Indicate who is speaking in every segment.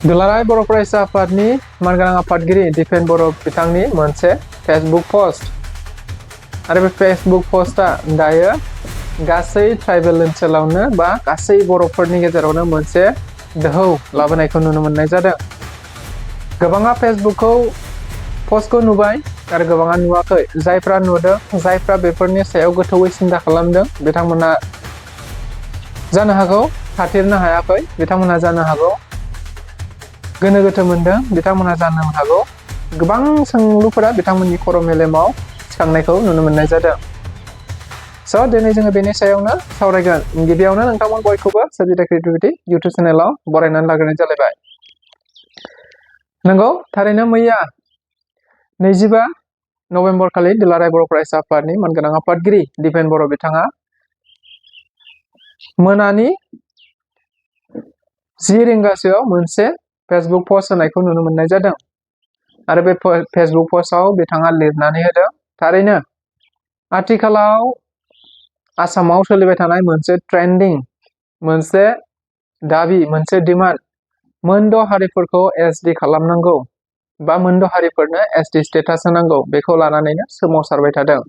Speaker 1: दुलाराय बर' फरायसा आफादनि मानगोनां आफादगिरि दिपेन बर' बिथांनि मोनसे फेसबुक पस्ट आरो बे फेसबुक पस्टआ दायो गासै ट्राइबेल ओनसोलावनो बा गासै बर'फोरनि गेजेरावनो मोनसे दोहौ लाबोनायखौ नुनो मोननाय जादों। गोबाङा फेसबुकखौ पस्टखौ नुबाय आरो गोबाङा नुवाखै। जायफ्रा नुदों, जायफ्रा बेफोरनि सायाव गोथौयै सिन्था खालामदों, बिथांमोना जानो हागौ हाथिरनो हायाखै, बिथांमोना जानो हागौ गोनो गोथो मोनदों, बिथांमोना जानो हागौ गोबां सोंलुफोरा बिथांमोननि खर' मेलेमाव सिखांनायखौ नुनो मोननाय जादों। स' दिनै जोङो बेनि सायावनो सावरायगोन। गिबियावनो नोंथांमोन बयखौबो सोरजिथा क्रिएटिभिटी इउटुब चेनेलाव बरायनानै लाग्रोनाय जालायबाय। नंगौ, थारैनो मैया 25 नभेम्बर खालि दुलाराय बर' फरायसा आफादनि मानगोनां आफादगिरि दिपेन बर' बिथाङा मोनानि 10 रिंगासोआव मोनसे फेसबुक पस्ट होनायखौ नुनो मोननाय जादों आरो बे फेसबुक पस्टआव बिथाङा लिरनानै होदों, थारैनो आथिखालाव आसामाव सोलिबाय थानाय मोनसे ट्रेन्डिं, मोनसे दाबि, मोनसे डिमान्ड, मोनद' हारिफोरखौ एसडि खालामनांगौ बा मोनद' हारिफोरनो एसडि स्टेटास होनांगौ, बेखौ लानानैनो सोमावसारबाय थादों।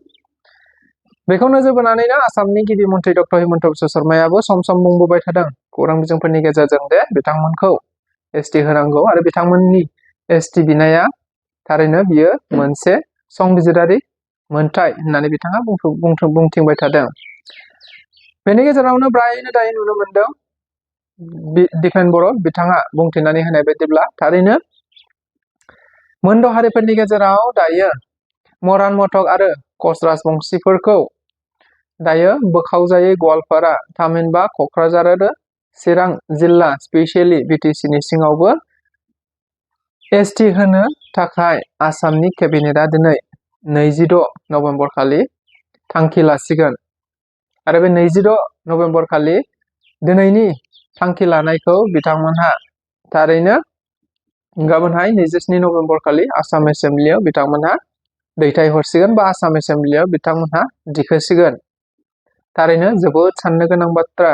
Speaker 1: बेखौ नोजोर बोनानैनो आसामनि गिबि मन्थ्रि डक्टर हिमन्त बिश्व शर्मायाबो सम सम बुंबोबाय थादों खौरां बिजोंफोरनि गेजेरजों दे बिथांमोनखौ एसटि होनांगौ आरो बिथांमोननि एसटि बिनाया थारैनो बियो मोनसे संबिजिरारि मोनथाय होननानै बिथाङा बुंथिंबाय थादों। बेनि गेजेरावनो ब्रायनो दायो नुनो मोनदों दिपेन बर' बिथाङा बुंथिनानै होनाय बायदिब्ला थारैनो मोनद' हारिफोरनि गेजेराव दायो मरान, मटक आरो कच राजबंशिफोरखौ दायो बोखावजायै गवालपारा, थामहिनबा क'क्राझार आरो चिरां जिल्ला स्पेसियेलि बिटिसिनि सिङावबो एसटि होनो थाखाय आसामनि केबिनेटआ दिनै 26 नभेम्बर खालि थांखि लासिगोन आरो बे 26 नभेम्बर खालि दिनैनि थांखि लानायखौ बिथांमोनहा थारैनो गाबोनहाय 27 नभेम्बर खालि आसाम एसेम्ब्लियाव बिथांमोनहा दैथायहरसिगोन बा आसाम एसेम्ब्लियाव बिथांमोनहा दिखोसिगोन। थारैनो जोबोद साननो गोनां बाथ्रा।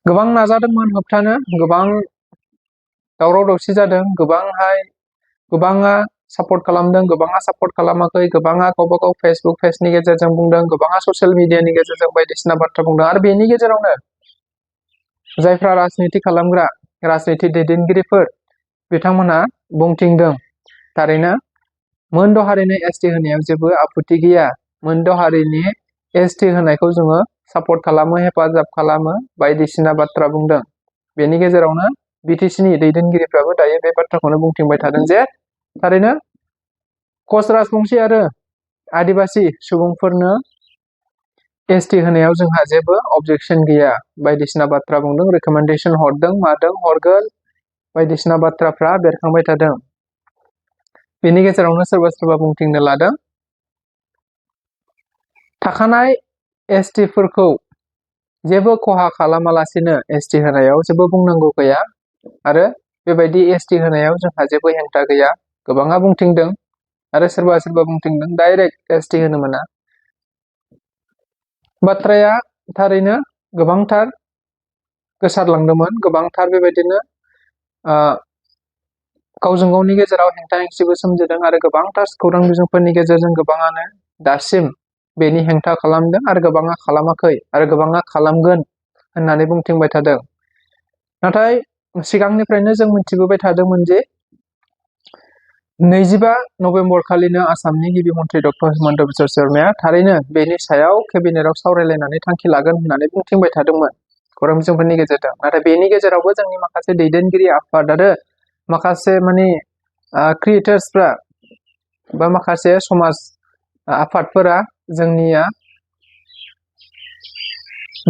Speaker 1: गोबां नाजादोंमोन होबथानो, गोबां दावराव दावसि जादों, गोबाङा सापर्ट खालामदों, गोबाङा सापर्ट खालामाखै, गोबाङा गावबा गाव फेसबुक पेजनि गेजेरजों बुंदों, गोबाङा ससियेल मिडियानि गेजेरजों बायदिसिना बाथ्रा बुंदों आरो बेनि गेजेरावनो जायफ्रा राजनिति खालामग्रा, राजनिति दैदेनगिरिफोर, बिथांमोना बुंथिंदों, थारैनो मोनद' हारिनि एसटि होनायाव जेबो आपत्ति गैया, मोनद' हारिनि एसटि होनायखौ जोङो सापर्ट खालामो, हेफाजाब खालामो, बायदिसिना बाथ्रा बुंदों। बेनि गेजेरावनो बिटिसिनि दैदेनगिरिफ्राबो दायो बे बाथ्राखौनो बुंथिंबाय थादों जे थारैनो कच राजबंशी आरो आदिबासि सुबुंफोरनो एसटि होनायाव जोंहा जेबो अबजेक्सन गैया, बायदिसिना बाथ्रा बुंदों, रिकमेन्डेसन हरदों, मादों, हरगोन, बायदिसिना बाथ्राफ्रा बेरखांबाय थादों। बेनि गेजेरावनो सोरबा सोरबा बुंथिंनो लादों थाखानाय एसटिफोरखौ जेबो खहा खालामालासिनो एसटि होनायाव जेबो बुंनांगौ गैया आरो बेबायदि एसटि होनायाव जोंहा जेबो हेंथा गैया, गोबाङा बुंथिंदों आरो सोरबा सोरबा बुंथिंदों डाइरेक्ट एसटि होनो मोना। बाथ्राया थारैनो गोबांथार गोसारलांदोंमोन, गोबांथार बेबायदिनो गावजों गावनि गेजेराव हेंथा हेंसिबो सोमजिदों आरो गोबांथार खौरां बिजोंफोरनि गेजेरजों गोबाङानो दासिम बेनि हेंथा खालामदों आरो गोबाङा खालामाखै आरो गोबाङा खालामगोन होननानै बुंथिंबाय थादों। नाथाय सिगांनिफ्रायनो जों मिथिबोबाय थादोंमोन जे 25 नभेम्बर खालिनो आसामनि गिबि मन्थ्रि डक्टर हिमन्त बिश्व शर्माया थारैनो बेनि सायाव केबिनेटआव सावरायलायनानै थांखि लागोन होननानै बुंथिंबाय थादोंमोन खौरां बिजोंफोरनि गेजेरजों। नाथाय बेनि गेजेरावबो जोंनि माखासे दैदेनगिरि आफाद आरो माखासे क्रिएटर्सफ्रा बा माखासे समाज आफादफोरा जोंनिया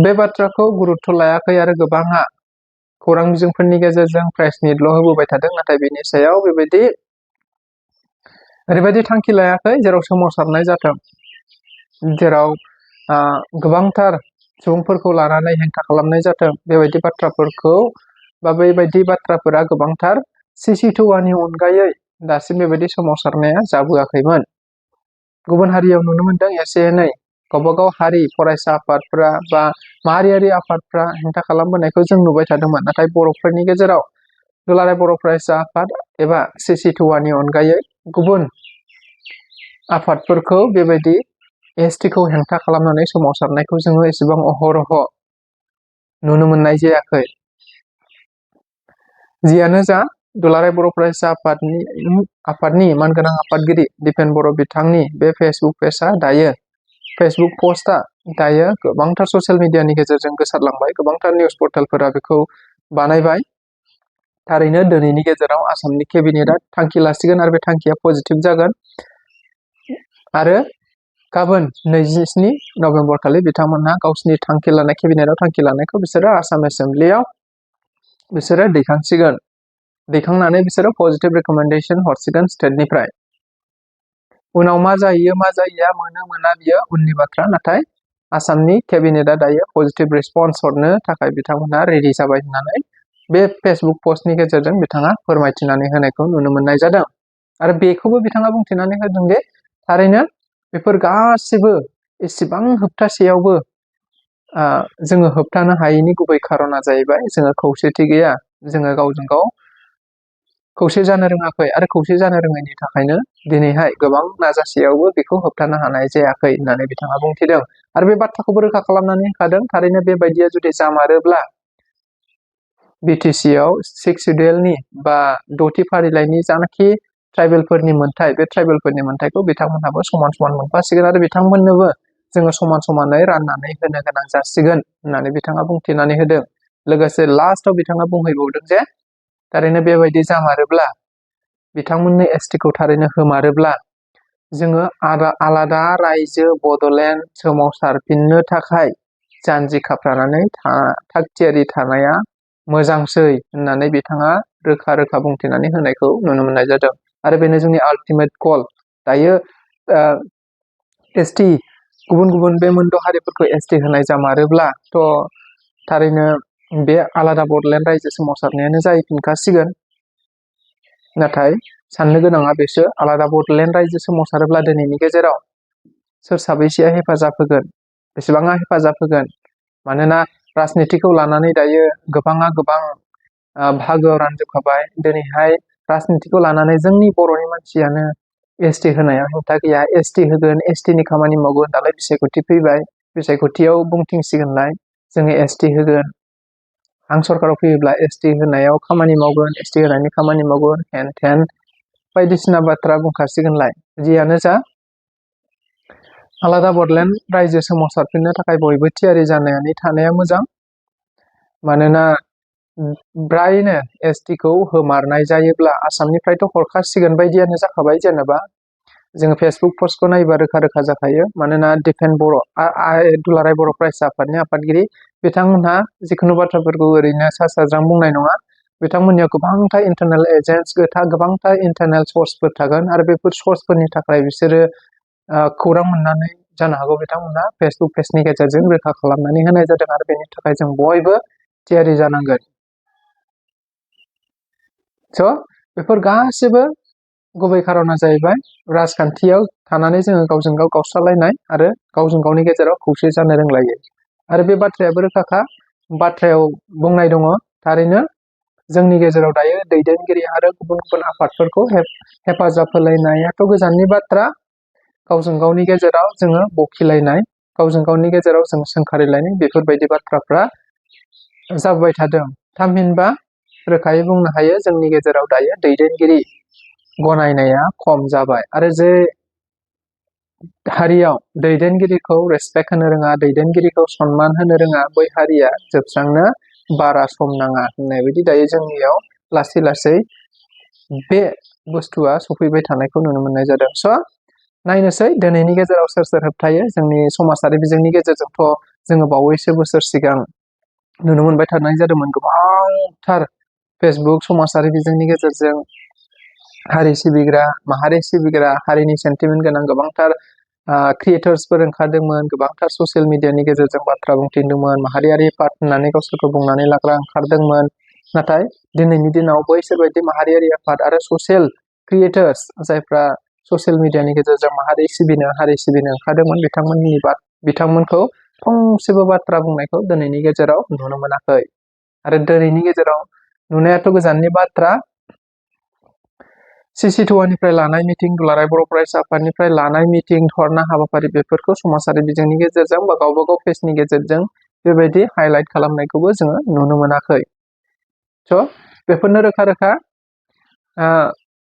Speaker 1: बे बाथ्राखौ गुरुत्व लायाखै आरो गोबाङा खौरां बिजोंफोरनि गेजेरजों प्रेस मिटल' होबोबाय थादों। नाथाय बेनि सायाव ओरैबायदि थांखि लायाखै जेराव सोमावसारनाय जाथों, जेराव गोबांथार सुबुंफोरखौ लानानै हेंथा खालामनाय जाथों, बेबायदि बाथ्राफोरखौ बा बेबायदि बाथ्राफोरा गोबांथार सिसिटुवानि अनगायै दासिम बेबायदि सोमावसारनाया जाबोआखैमोन। गुबुन हारियाव नुनो मोनदों एसे एनै गावबागाव हारि फरायसा आफादफ्रा बा माहारियारि आफादफ्रा हेंथा खालामबोनायखौ जों नुबाय थादोंमोन। नाथाय बर'फोरनि गेजेराव दुलाराय बर' फरायसा आफाद एबा CC2नि अनगायै गुबुन आफादफोरखौ बेबायदि ST खौ हेंथा खालामनानै सोमावसारनायखौ जोङो एसेबां अहरह नुनो मोननाय जायाखै। जियानो जा दुलाराय बर' फरायसा आफादनि मानगोनां आफादगिरि दिपेन बर' बिथांनि बे फेसबुक पेजआ दायो फेसबुक पस्टआ दायो गोबांथार ससियेल मिडियानि गेजेरजों गोसारलांबाय। गोबांथार निउस पर्टेलफोरा बेखौ बानायबाय। थारैनो दिनैनि गेजेराव आसामनि केबिनेटआ थांखि लासिगोन आरो बे थांखिया पजिटिभ जागोन। आरो गाबोन 27 नभेम्बर खालि बिथांमोनहा गावसिनि थांखि लानाय केबिनेटआव थांखि लानायखौ बिसोरो आसाम एसेम्ब्लियाव बिसोरो दैखांसिगोन। दैखांनानै बिसोरो पजिटिभ रेकमेन्डेसन हरसिगोन स्टेटनिफ्राय। उनाव मा जाहैयो मा जाहैया मोनो मोना बियो उननि बाथ्रा। नाथाय आसामनि केबिनेटआ दायो पजिटिभ रेसपन्स हरनो थाखाय बिथांमोनहा रेडि जाबाय होननानै बे फेसबुक पस्टनि गेजेरजों बिथाङा फोरमायथिनानै होनायखौ नुनो मोननाय जादों। आरो बेखौबो बिथाङा बुंथिनानै होदों दि थारैनो बेफोर गासिबो एसेबां होबथासेयावबो जोङो होबथानो हायैनि गुबै खारना जाहैबाय जोङो खौसेथि गैया। जोङो गावजों गाव खौसे जानो रोङाखै आरो खौसे जानो रोङैनि थाखायनो दिनैहाय गोबां नाजासेयावबो बेखौ होबथानो हानाय जायाखै होननानै बिथाङा बुंथिदों। आरो बे बाथ्राखौबो रोखा खालामनानै होखादों थारैनो बेबायदिया जुदि जामारोब्ला BTCआव 6 सिडिउलनि बा 6थि फारिलाइनि जानाखि ट्राइबेलफोरनि मोन्थाय बे ट्राइबेलफोरनि मोन्थायखौ बिथांमोनहाबो समान समान मोनफासिगोन आरो बिथांमोननोबो जोङो समान समानै राननानै होनो गोनां जासिगोन होननानै बिथाङा बुंथिनानै होदों। लोगोसे लास्टआव बिथाङा बुंहैबावदों जे थारैनो बेबायदि जामारोब्ला बिथांमोननि ST खौ थारैनो होमारोब्ला जोङो आलादा रायजो बड'लेण्ड सोमावसारफिननो थाखाय जानजि खाफ्रानानै थागथियारि थानाया मोजांसै होननानै बिथाङा रोखा रोखा बुंथिनानै होनायखौ नुनो मोननाय जादों। आरो बेनो जोंनि आल्टिमेट कल। दायो ST गुबुन गुबुन बे मोनद' हारिफोरखौ ST होनाय जामारोब्लाथ' थारैनो बे आलादा बड'लेण्ड रायजो सोमावसारनायानो जाहैफिनखासिगोन। नाथाय साननो गोनाङा बेसो आलादा बड'लेण्ड रायजो सोमावसारोब्ला दिनैनि गेजेराव सोर साबैसेया हेफाजाब होगोन, बेसेबाङा हेफाजाब होगोन। मानोना राजनितिखौ लानानै दायो गोबाङा गोबां बाहागोआव रानजोबखाबाय। दिनैहाय राजनितिखौ लानानै जोंनि बर'नि मानसियानो ST होनायाव हेंथा गैया। ST होगोन, STनि खामानि मावगोन। दालाय बिसायख'थि फैबाय, बिसायख'थियाव बुंथिंसिगोनलाय जोङो ST होगोन। आं सरकाराव फैयोब्ला ST होनायाव खामानि मावगोन, ST होनायनि खामानि मावगोन, हेन थेन बायदिसिना बाथ्रा बुंखासिगोनलाय। जियानो जा आलादा बड'लेण्ड रायजो सोमावसारफिननो थाखाय बयबो थियारि जानानै थानाया मोजां। मानोना ब्रायनो STखौ होमारनाय जायोब्ला आसामनिफ्रायथ' हरखासिगोन बायदियानो जाखाबाय। जेनेबा जोङो फेसबुक पस्टखौ नायोबा रोखा रोखा जाखायो। मानोना दिपेन बर' दुलाराय बर' फरायसा आफादनि आफादगिरि बिथांमोनहा जिखुनु बाथ्राफोरखौ ओरैनो सा साज्रां बुंनाय नङा। बिथांमोननियाव गोबांथार इन्टारनेल एजेन्ट्स गोबांथार इन्टारनेल सर्सफोर थागोन आरो बेफोर सर्सफोरनि थाखाय बिसोरो खौरां मोननानै जानो हागौ बिथांमोनहा फेसबुक पेजनि गेजेरजों रोखा खालामनानै होनाय जादों। आरो बेनि थाखाय जों बयबो थियारि जानांगोन। बेफोर गासिबो गुबै खारना जाहैबाय राजखान्थियाव थानानै जोङो गावजों गाव गावस्रालायनाय आरो गावजों गावनि गेजेराव खौसे जानो रोंलायै। आरो बे बाथ्रायाबो रोखाखा। बाथ्रायाव बुंनाय दङ थारैनो जोंनि गेजेराव दायो दैदेनगिरि आरो गुबुन गुबुन आफादफोरखौ हेफाजाब होलायनायाथ' गोजाननि बाथ्रा। गावजों गावनि गेजेराव जोङो बखिलायनाय, गावजों गावनि गेजेराव जों सोंखारिलायनाय बेफोरबायदि बाथ्राफ्रा जाबोबाय थादों। थामहिनबा रोखायै बुंनो हायो जोंनि गेजेराव दायो दैदेनगिरि गनायनाया खम जाबाय। आरो जे हारियाव दैदेनगिरिखौ रेसपेक्ट होनो रोङा, दैदेनगिरिखौ सनमान होनो रोङा, बै हारिया जोबस्रांनो बारा सम नाङा होननाय बायदि दायो जोंनियाव लासै लासै बे बुस्थुआ सफैबाय थानायखौ नुनो मोननाय जादों। नायनोसै दिनैनि गेजेराव सोर सोर होबथायो। जोंनि समाजारि बिजोंनि गेजेरजोंथ' जोङो बावैसो बोसोर सिगां नुनो मोनबाय थानाय जादोंमोन। गोबांथार फेसबुक समाजारि बिजोंनि गेजेरजों हारि सिबिग्रा, माहारि सिबिग्रा, हारिनि सेन्टिमेन्ट गोनां गोबांथार क्रिएटर्सफोर ओंखारदोंमोन। गोबांथार ससियेल मिडियानि गेजेरजों बाथ्रा बुंथिदोंमोन। माहारियारि आफाद होननानै गावसोरखौ बुंनानै लाग्रा ओंखारदोंमोन। नाथाय दिनैनि दिनाव बैसोर बायदि माहारियारि आफाद आरो ससियेल क्रिएटर्स जायफ्रा ससियेल मिडियानि गेजेरजों माहारि सिबिनो, हारि सिबिनो ओंखारदोंमोन बिथांमोननि बिथांमोनखौ फंसेबो बाथ्रा बुंनायखौ दिनैनि गेजेराव नुनो मोनाखै। आरो दिनैनि गेजेराव नुनायाथ' गोजाननि बाथ्रा, CC2निफ्राय लानाय मिटिं, दुलाराय बर' फरायसा आफादनिफ्राय लानाय मिटिं, धरना हाबाफारि बेफोरखौ समाजारि बिजोंनि गेजेरजों बा गावबा गाव पेजनि गेजेरजों बेबायदि हाइलाइट खालामनायखौबो जोङो नुनो मोनाखै। स' बेफोरनो रोखा रोखा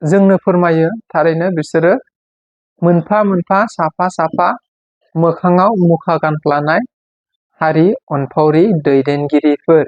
Speaker 1: जोंनो फोरमायो थारैनो बिसोरो मोनफा मोनफा साफा साफा मोखाङाव मुखा गानफ्लानाय हारि अनफावरि दैदेनगिरिफोर।